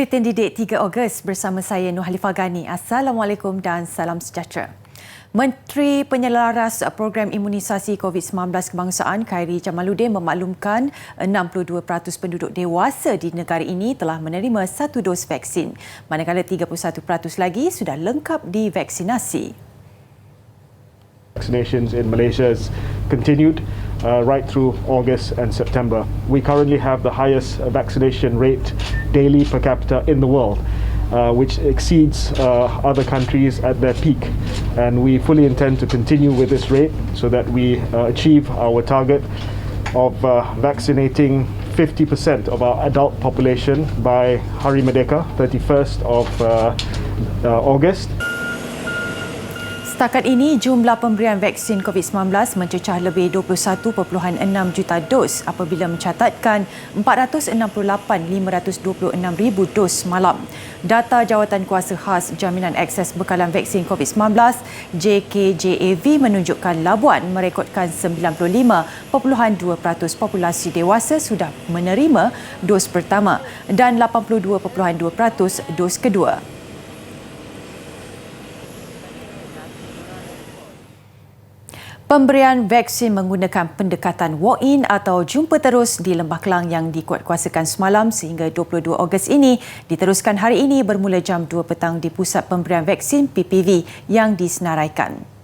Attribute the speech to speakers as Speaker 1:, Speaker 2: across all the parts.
Speaker 1: Buletin Didik 3 Ogos bersama saya Nur Halifah Ghani. Assalamualaikum dan salam sejahtera. Menteri Penyelaras Program Imunisasi COVID-19 Kebangsaan Khairi Jamaluddin memaklumkan 62% penduduk dewasa di negara ini telah menerima satu dos vaksin, manakala 31% lagi sudah lengkap divaksinasi.
Speaker 2: Vaccinations in Malaysia has continued right through August and September. We currently have the highest vaccination rate daily per capita in the world, which exceeds other countries at their peak. And we fully intend to continue with this rate so that we achieve our target of vaccinating 50% of our adult population by Hari Merdeka, 31st of August.
Speaker 1: Setakat ini, jumlah pemberian vaksin COVID-19 mencecah lebih 21.6 juta dos apabila mencatatkan 468,526 ribu dos malam. Data Jawatan Kuasa Khas Jaminan Akses Bekalan Vaksin COVID-19 JKJAV menunjukkan Labuan merekodkan 95.2% populasi dewasa sudah menerima dos pertama dan 82.2% dos kedua. Pemberian vaksin menggunakan pendekatan walk-in atau jumpa terus di Lembah Kelang yang dikuatkuasakan semalam sehingga 22 Ogos ini diteruskan hari ini bermula jam 2 petang di Pusat Pemberian Vaksin PPV yang disenaraikan.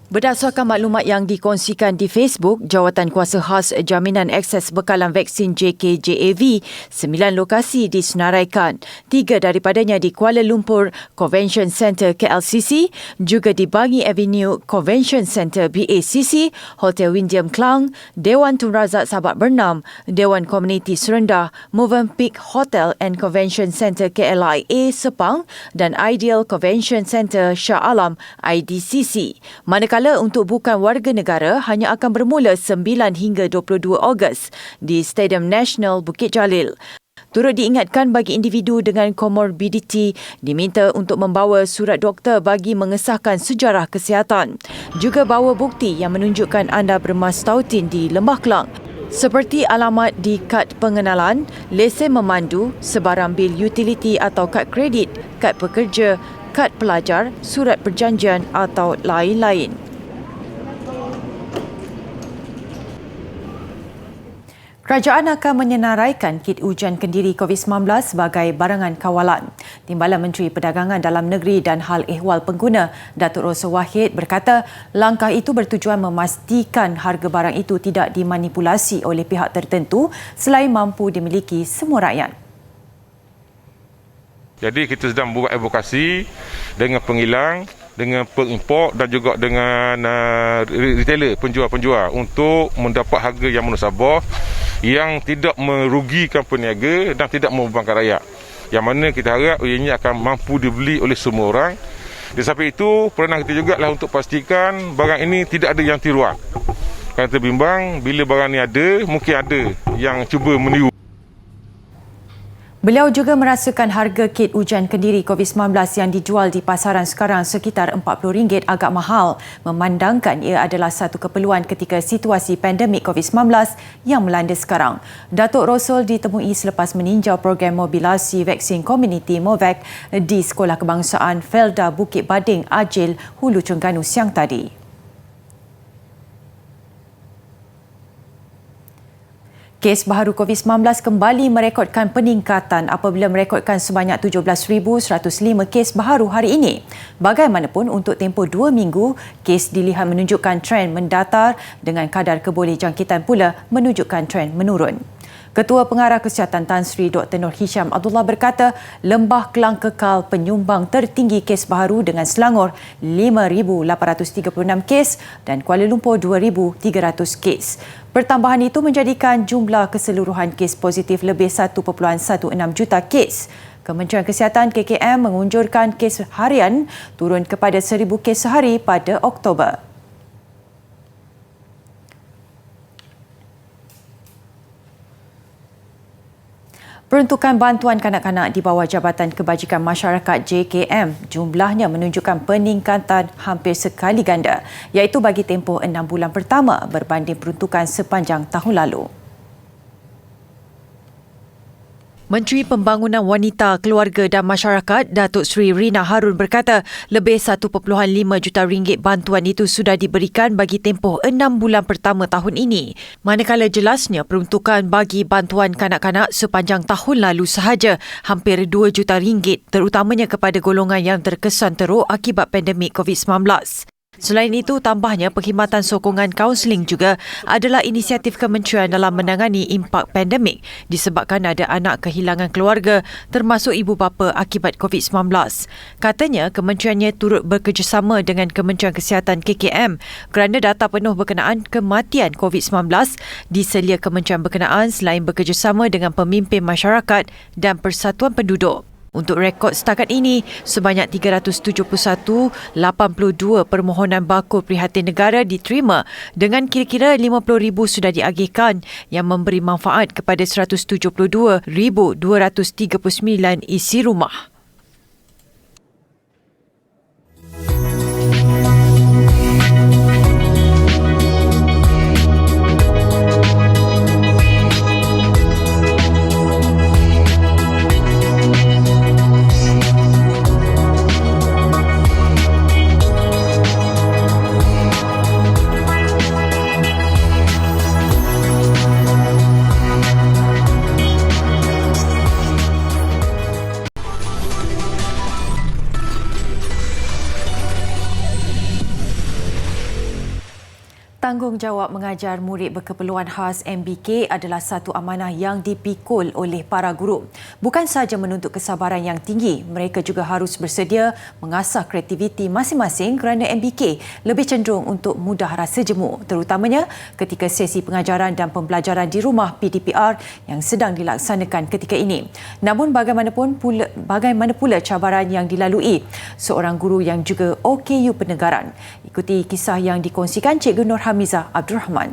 Speaker 1: Berdasarkan maklumat yang dikongsikan di Facebook, Jawatan Kuasa Khas Jaminan Akses Bekalan Vaksin JKJAV, 9 lokasi disenaraikan. 3 daripadanya di Kuala Lumpur Convention Centre KLCC, juga di Bangi Avenue Convention Centre BACC, Hotel Windham Klang, Dewan Tun Razak Sabak Bernam, Dewan Komuniti Serendah, Movenpick Hotel and Convention Centre KLIA Sepang dan Ideal Convention Centre Shah Alam IDCC. Manakala untuk bukan warga negara hanya akan bermula 9 hingga 22 Ogos di Stadium Nasional Bukit Jalil. Turut diingatkan bagi individu dengan komorbiditi diminta untuk membawa surat doktor bagi mengesahkan sejarah kesihatan. Juga bawa bukti yang menunjukkan anda bermastautin di Lembah Kelang, seperti alamat di kad pengenalan, lesen memandu, sebarang bil utiliti atau kad kredit, kad pekerja, kad pelajar, surat perjanjian atau lain-lain. Kerajaan akan menyenaraikan kit ujian kendiri COVID-19 sebagai barangan kawalan. Timbalan Menteri Perdagangan Dalam Negeri dan Hal Ehwal Pengguna, Datuk Rosa Wahid berkata, langkah itu bertujuan memastikan harga barang itu tidak dimanipulasi oleh pihak tertentu selain mampu dimiliki semua rakyat.
Speaker 3: Jadi kita sedang buat advokasi dengan pengilang, dengan pengimport dan juga dengan retailer, penjual-penjual untuk mendapat harga yang munasabah, yang tidak merugikan peniaga dan tidak membebankan rakyat. Yang mana kita harap ianya akan mampu dibeli oleh semua orang. Di samping itu, peranan kita juga lah untuk pastikan barang ini tidak ada yang tiruan. Kerana kita bimbang bila barang ini ada, mungkin ada yang cuba meniru.
Speaker 1: Beliau juga merasakan harga kit ujian kendiri COVID-19 yang dijual di pasaran sekarang sekitar RM40 agak mahal, memandangkan ia adalah satu keperluan ketika situasi pandemik COVID-19 yang melanda sekarang. Datuk Rosul ditemui selepas meninjau program mobilasi vaksin komuniti MOVAC di Sekolah Kebangsaan Felda Bukit Bading, Ajil, Hulu Terengganu siang tadi. Kes baharu COVID-19 kembali merekodkan peningkatan apabila merekodkan sebanyak 17,105 kes baharu hari ini. Bagaimanapun, untuk tempoh 2 minggu, kes dilihat menunjukkan tren mendatar dengan kadar kebolehjangkitan pula menunjukkan tren menurun. Ketua Pengarah Kesihatan Tan Sri Dr. Nur Hisham Abdullah berkata, Lembah Kelang kekal penyumbang tertinggi kes baharu dengan Selangor 5,836 kes dan Kuala Lumpur 2,300 kes. Pertambahan itu menjadikan jumlah keseluruhan kes positif lebih 1.16 juta kes. Kementerian Kesihatan KKM mengunjurkan kes harian turun kepada 1,000 kes sehari pada Oktober. Peruntukan bantuan kanak-kanak di bawah Jabatan Kebajikan Masyarakat JKM jumlahnya menunjukkan peningkatan hampir sekali ganda, iaitu bagi tempoh 6 bulan pertama berbanding peruntukan sepanjang tahun lalu. Menteri Pembangunan Wanita, Keluarga dan Masyarakat Datuk Seri Rina Harun berkata lebih 1.5 juta ringgit bantuan itu sudah diberikan bagi tempoh 6 bulan pertama tahun ini. Manakala jelasnya peruntukan bagi bantuan kanak-kanak sepanjang tahun lalu sahaja hampir 2 juta ringgit terutamanya kepada golongan yang terkesan teruk akibat pandemik COVID-19. Selain itu, tambahnya perkhidmatan sokongan kaunseling juga adalah inisiatif kementerian dalam menangani impak pandemik disebabkan ada anak kehilangan keluarga termasuk ibu bapa akibat COVID-19. Katanya, kementeriannya turut bekerjasama dengan Kementerian Kesihatan KKM kerana data penuh berkenaan kematian COVID-19 diselia kementerian berkenaan selain bekerjasama dengan pemimpin masyarakat dan persatuan penduduk. Untuk rekod setakat ini, sebanyak 371.82 permohonan bakul prihatin negara diterima dengan kira-kira 50,000 sudah diagihkan yang memberi manfaat kepada 172,239 isi rumah. Tanggungjawab mengajar murid berkeperluan khas MBK adalah satu amanah yang dipikul oleh para guru. Bukan sahaja menuntut kesabaran yang tinggi, mereka juga harus bersedia mengasah kreativiti masing-masing kerana MBK lebih cenderung untuk mudah rasa jemu, terutamanya ketika sesi pengajaran dan pembelajaran di rumah PDPR yang sedang dilaksanakan ketika ini. Namun bagaimana pula cabaran yang dilalui seorang guru yang juga OKU Pendengaran. Ikuti kisah yang dikongsikan Cikgu Nur Hamizah Abdul Rahman.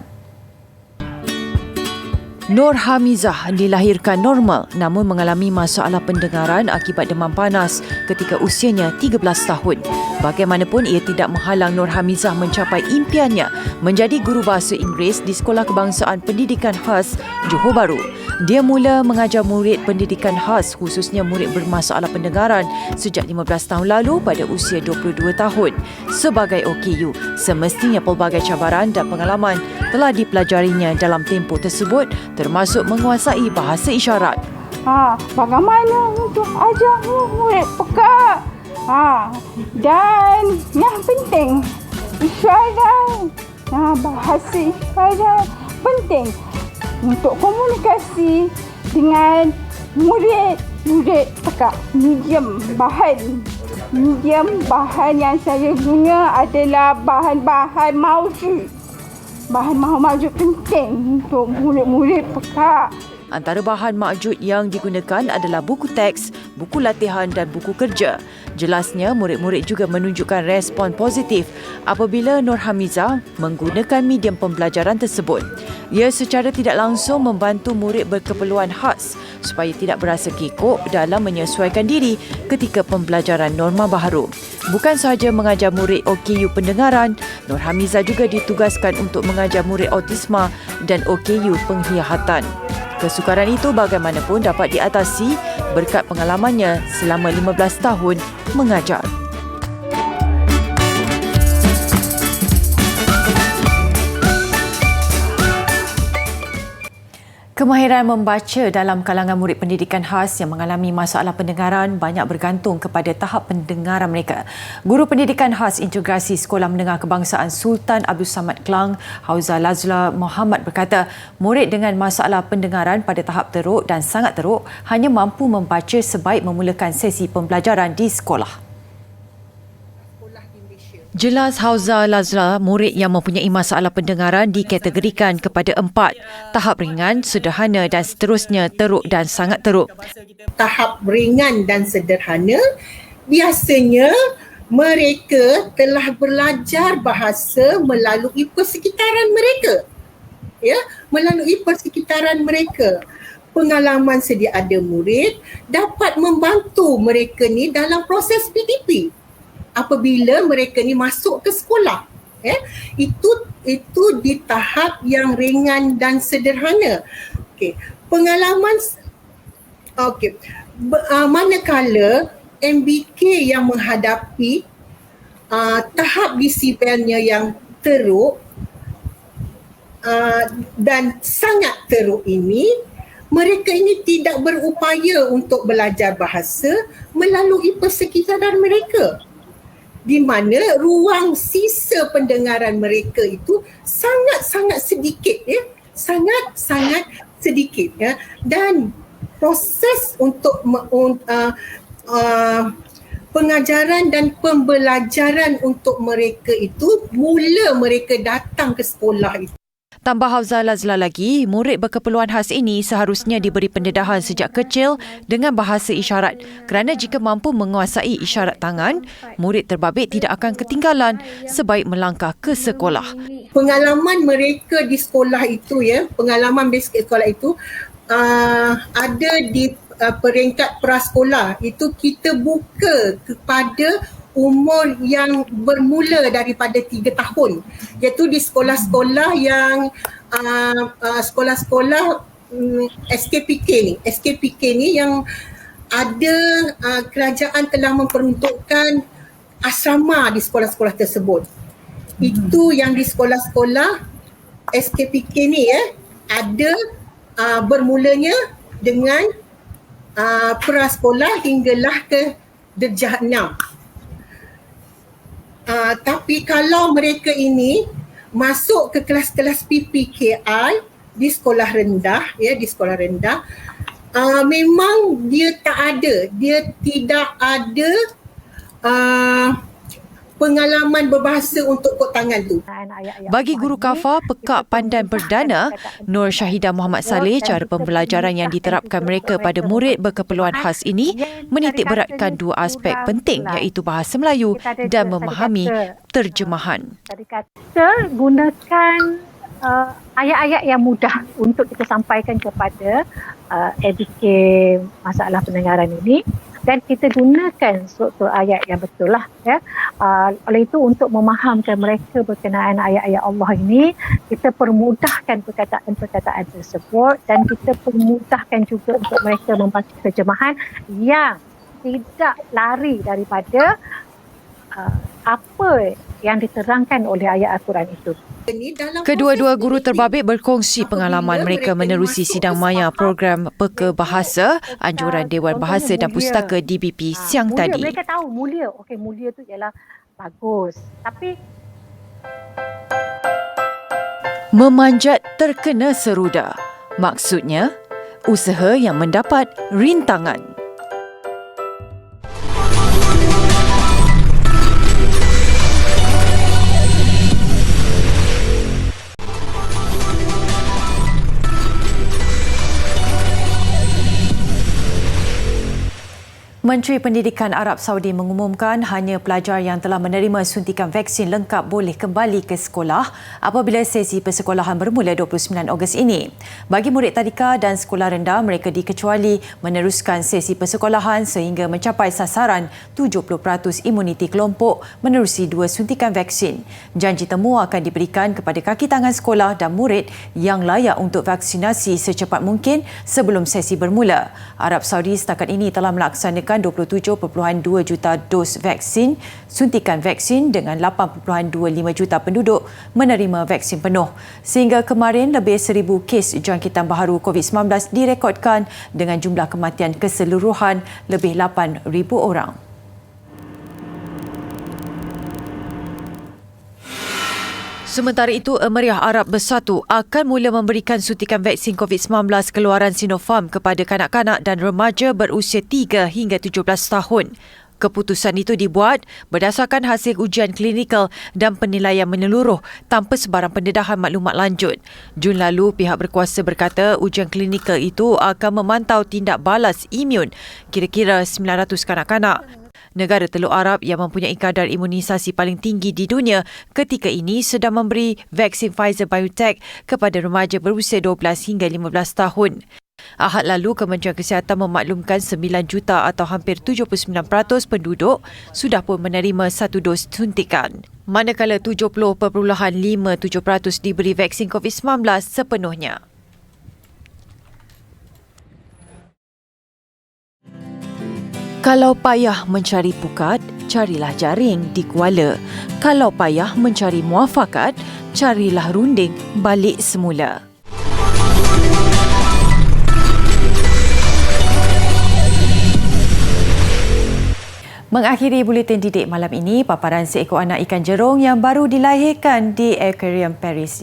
Speaker 1: Nur Hamizah dilahirkan normal namun mengalami masalah pendengaran akibat demam panas ketika usianya 13 tahun. Bagaimanapun ia tidak menghalang Nur Hamizah mencapai impiannya menjadi guru bahasa Inggeris di Sekolah Kebangsaan Pendidikan Khas Johor Bahru. Dia mula mengajar murid pendidikan khas khususnya murid bermasalah pendengaran sejak 15 tahun lalu pada usia 22 tahun. Sebagai OKU, semestinya pelbagai cabaran dan pengalaman telah dipelajarinya dalam tempoh tersebut termasuk menguasai bahasa isyarat.
Speaker 4: Bagaimana untuk ajar murid peka? Dan yang penting isyarat. Bahasa isyarat penting untuk komunikasi dengan murid peka. Medium bahan yang saya guna adalah bahan-bahan maujud. Bahan maujud penting untuk murid-murid peka.
Speaker 1: Antara bahan makjud yang digunakan adalah buku teks, buku latihan dan buku kerja. Jelasnya, murid-murid juga menunjukkan respon positif apabila Nur Hamizah menggunakan medium pembelajaran tersebut. Ia secara tidak langsung membantu murid berkeperluan khas supaya tidak berasa kikuk dalam menyesuaikan diri ketika pembelajaran norma baharu. Bukan sahaja mengajar murid OKU Pendengaran, Nur Hamizah juga ditugaskan untuk mengajar murid autisma dan OKU Penglihatan. Kesukaran itu bagaimanapun dapat diatasi berkat pengalamannya selama 15 tahun mengajar. Kemahiran membaca dalam kalangan murid pendidikan khas yang mengalami masalah pendengaran banyak bergantung kepada tahap pendengaran mereka. Guru pendidikan khas integrasi Sekolah Menengah Kebangsaan Sultan Abdul Samad Klang, Hauza Lazla Muhammad berkata, murid dengan masalah pendengaran pada tahap teruk dan sangat teruk hanya mampu membaca sebaik memulakan sesi pembelajaran di sekolah. Jelas Hauza Lazla, murid yang mempunyai masalah pendengaran dikategorikan kepada 4, tahap ringan, sederhana dan seterusnya teruk dan sangat teruk.
Speaker 5: Tahap ringan dan sederhana, biasanya mereka telah belajar bahasa melalui persekitaran mereka. Melalui persekitaran mereka. Pengalaman sedia ada murid dapat membantu mereka ni dalam proses PDP. Apabila mereka ni masuk ke sekolah, itu di tahap yang ringan dan sederhana. Pengalaman Okey. Manakala MBK yang menghadapi tahap disiplinnya yang teruk dan sangat teruk ini, mereka ini tidak berupaya untuk belajar bahasa melalui persekitaran mereka, di mana ruang sisa pendengaran mereka itu sangat-sangat sedikit, ya, sangat-sangat sedikit, ya. Dan proses untuk pengajaran dan pembelajaran untuk mereka itu mula mereka datang ke sekolah itu.
Speaker 1: Tambah Hafzah Lazla lagi, murid berkeperluan khas ini seharusnya diberi pendedahan sejak kecil dengan bahasa isyarat kerana jika mampu menguasai isyarat tangan, murid terbabit tidak akan ketinggalan sebaik melangkah ke sekolah.
Speaker 5: Pengalaman mereka di sekolah itu, ya, pengalaman di sekolah itu ada di peringkat prasekolah itu kita buka kepada umur yang bermula daripada 3 tahun, iaitu di sekolah-sekolah yang sekolah-sekolah SKPK ni yang ada kerajaan telah memperuntukkan asrama di sekolah-sekolah tersebut. Itu yang di sekolah-sekolah SKPK ni, ya, ada bermulanya dengan prasekolah hinggalah ke darjah 6. Tapi kalau mereka ini masuk ke kelas-kelas PPKI di sekolah rendah, ya, di sekolah rendah, memang dia tidak ada pengalaman berbahasa untuk kod tangan tu.
Speaker 1: Bagi guru Kafa Pekak Pandan Perdana, Nur Syahidah Muhammad Saleh, cara pembelajaran yang diterapkan mereka pada murid berkeperluan khas ini menitik beratkan 2 aspek penting, iaitu bahasa Melayu dan memahami terjemahan.
Speaker 6: Kita gunakan ayat-ayat yang mudah untuk kita sampaikan kepada ABK masalah pendengaran ini. Dan kita gunakan struktur ayat yang betul lah, ya. Oleh itu, untuk memahamkan mereka berkenaan ayat-ayat Allah ini, kita permudahkan perkataan-perkataan tersebut dan kita permudahkan juga untuk mereka membaca terjemahan yang tidak lari daripada apa yang diterangkan oleh ayat Al-Quran itu.
Speaker 1: Kedua-dua guru terbabit berkongsi pengalaman mereka menerusi sidang maya program Peka Bahasa, anjuran Dewan Bahasa dan Pustaka DBP siang tadi.
Speaker 6: Mereka tahu mulia. Okey, mulia tu ialah bagus. Tapi
Speaker 1: memanjat terkena seruda. Maksudnya, usaha yang mendapat rintangan. Menteri Pendidikan Arab Saudi mengumumkan hanya pelajar yang telah menerima suntikan vaksin lengkap boleh kembali ke sekolah apabila sesi persekolahan bermula 29 Ogos ini. Bagi murid tadika dan sekolah rendah, mereka dikecuali meneruskan sesi persekolahan sehingga mencapai sasaran 70% imuniti kelompok menerusi 2 suntikan vaksin. Janji temu akan diberikan kepada kaki tangan sekolah dan murid yang layak untuk vaksinasi secepat mungkin sebelum sesi bermula. Arab Saudi setakat ini telah melaksanakan 27.2 juta dos vaksin, suntikan vaksin dengan 8.25 juta penduduk menerima vaksin penuh. Sehingga kemarin, lebih 1,000 kes jangkitan baharu COVID-19 direkodkan dengan jumlah kematian keseluruhan lebih 8,000 orang. Sementara itu, Emiriah Arab Bersatu akan mula memberikan suntikan vaksin COVID-19 keluaran Sinopharm kepada kanak-kanak dan remaja berusia 3 hingga 17 tahun. Keputusan itu dibuat berdasarkan hasil ujian klinikal dan penilaian menyeluruh tanpa sebarang pendedahan maklumat lanjut. Jun lalu, pihak berkuasa berkata ujian klinikal itu akan memantau tindak balas imun kira-kira 900 kanak-kanak. Negara Teluk Arab yang mempunyai kadar imunisasi paling tinggi di dunia ketika ini sedang memberi vaksin Pfizer-BioNTech kepada remaja berusia 12 hingga 15 tahun. Ahad lalu, Kementerian Kesihatan memaklumkan 9 juta atau hampir 79% penduduk sudah pun menerima 1 dos suntikan. Manakala 70.57% diberi vaksin COVID-19 sepenuhnya. Kalau payah mencari pukat, carilah jaring di Kuala. Kalau payah mencari muafakat, carilah runding balik semula. Mengakhiri buletin didik malam ini, paparan seekor anak ikan jerung yang baru dilahirkan di Aquarium Paris.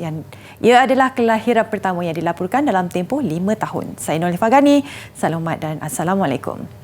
Speaker 1: Ia adalah kelahiran pertama yang dilaporkan dalam tempoh 5 tahun. Saya Nolifah Gani, salam hormat dan Assalamualaikum.